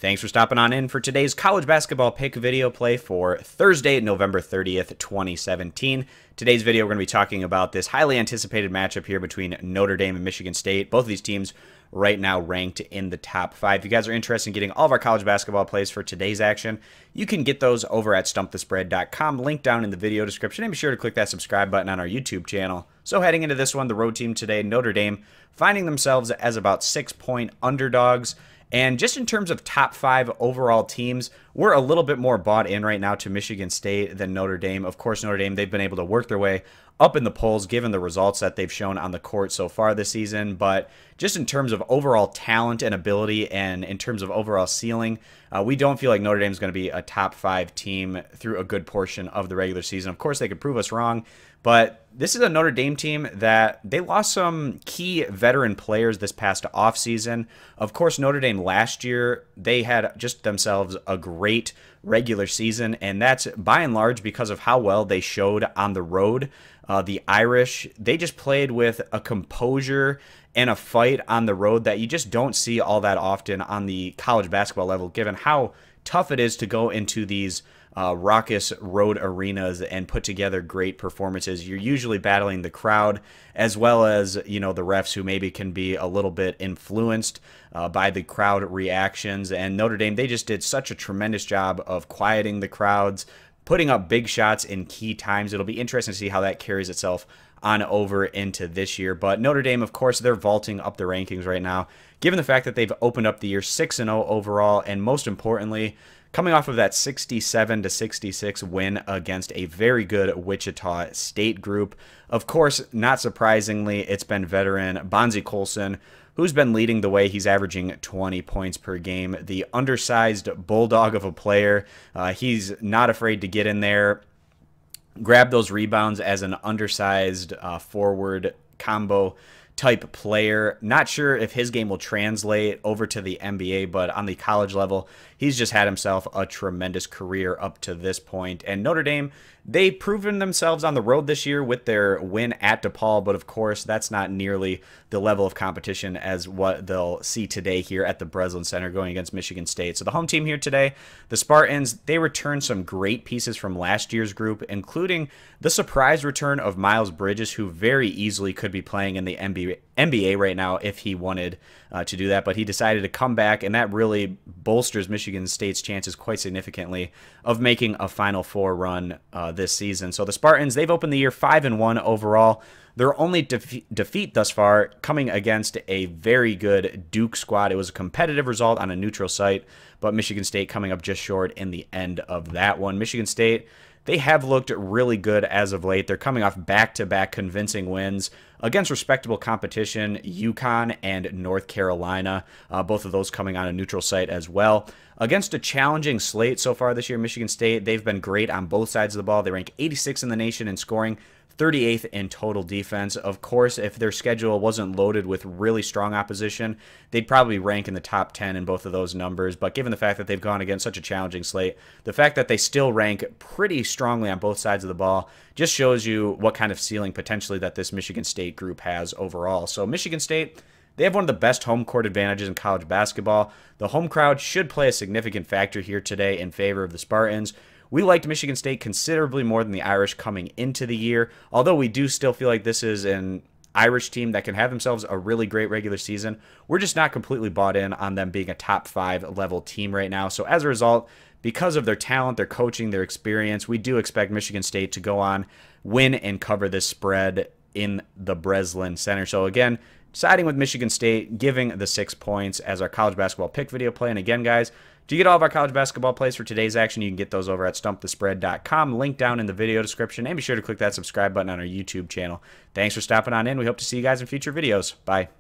Thanks for stopping on in for today's college basketball pick video play for Thursday, November 30th, 2017. Today's video, we're going to be talking about this highly anticipated matchup here between Notre Dame and Michigan State. Both of these teams right now ranked in the top 5. If you guys are interested in getting all of our college basketball plays for today's action, you can get those over at stumpthespread.com. Link down in the video description. And be sure to click that subscribe button on our YouTube channel. So heading into this one, the road team today, Notre Dame, finding themselves as about 6-point underdogs. And just in terms of top 5 overall teams, we're a little bit more bought in right now to Michigan State than Notre Dame. Of course, Notre Dame, they've been able to work their way up in the polls given the results that they've shown on the court so far this season. But just in terms of overall talent and ability and in terms of overall ceiling, we don't feel like Notre Dame is going to be a top 5 team through a good portion of the regular season. Of course, they could prove us wrong, but this is a Notre Dame team that they lost some key veteran players this past offseason. Of course, Notre Dame last year, they had just themselves a great regular season, and that's by and large because of how well they showed on the road. The Irish, they just played with a composure and a fight on the road that you just don't see all that often on the college basketball level, given how tough it is to go into these raucous road arenas and put together great performances. You're usually battling the crowd as well as, you know, the refs who maybe can be a little bit influenced by the crowd reactions. And Notre Dame, they just did such a tremendous job of quieting the crowds, putting up big shots in key times. It'll be interesting to see how that carries itself on over into this year. But Notre Dame, of course, they're vaulting up the rankings right now, given the fact that they've opened up the year 6-0 overall, and most importantly, coming off of that 67-66 win against a very good Wichita State group. Of course, not surprisingly, it's been veteran Bonzie Colson who's been leading the way. He's averaging 20 points per game. The undersized bulldog of a player. He's not afraid to get in there, grab those rebounds as an undersized forward combo type player. Not sure if his game will translate over to the NBA, but on the college level, he's just had himself a tremendous career up to this point. And Notre Dame, they've proven themselves on the road this year with their win at DePaul, but of course, that's not nearly the level of competition as what they'll see today here at the Breslin Center going against Michigan State. So the home team here today, the Spartans, they returned some great pieces from last year's group, including the surprise return of Miles Bridges, who very easily could be playing in the NBA right now if he wanted to do that, but he decided to come back, and that really bolsters Michigan State's chances quite significantly of making a Final Four run this season. So the Spartans, they've opened the year 5-1 overall. Their only defeat thus far coming against a very good Duke squad. It was a competitive result on a neutral site, but Michigan State coming up just short in the end of that one. Michigan State, they have looked really good as of late. They're coming off back-to-back convincing wins against respectable competition, UConn and North Carolina, both of those coming on a neutral site as well. Against a challenging slate so far this year, Michigan State, they've been great on both sides of the ball. They rank 86th in the nation in scoring, 38th in total defense. Of course, if their schedule wasn't loaded with really strong opposition, they'd probably rank in the top 10 in both of those numbers. But given the fact that they've gone against such a challenging slate, the fact that they still rank pretty strongly on both sides of the ball just shows you what kind of ceiling potentially that this Michigan State group has overall. So Michigan State, they have one of the best home court advantages in college basketball. The home crowd should play a significant factor here today in favor of the Spartans. We liked Michigan State considerably more than the Irish coming into the year, although we do still feel like this is an Irish team that can have themselves a really great regular season. We're just not completely bought in on them being a top 5 level team right now. So as a result, because of their talent, their coaching, their experience, we do expect Michigan State to go on, win, and cover this spread in the Breslin Center. So again, siding with Michigan State, giving the 6 points as our college basketball pick video play. And again, guys, to get all of our college basketball plays for today's action, you can get those over at stumpthespread.com. Link down in the video description. And be sure to click that subscribe button on our YouTube channel. Thanks for stopping on in. We hope to see you guys in future videos. Bye.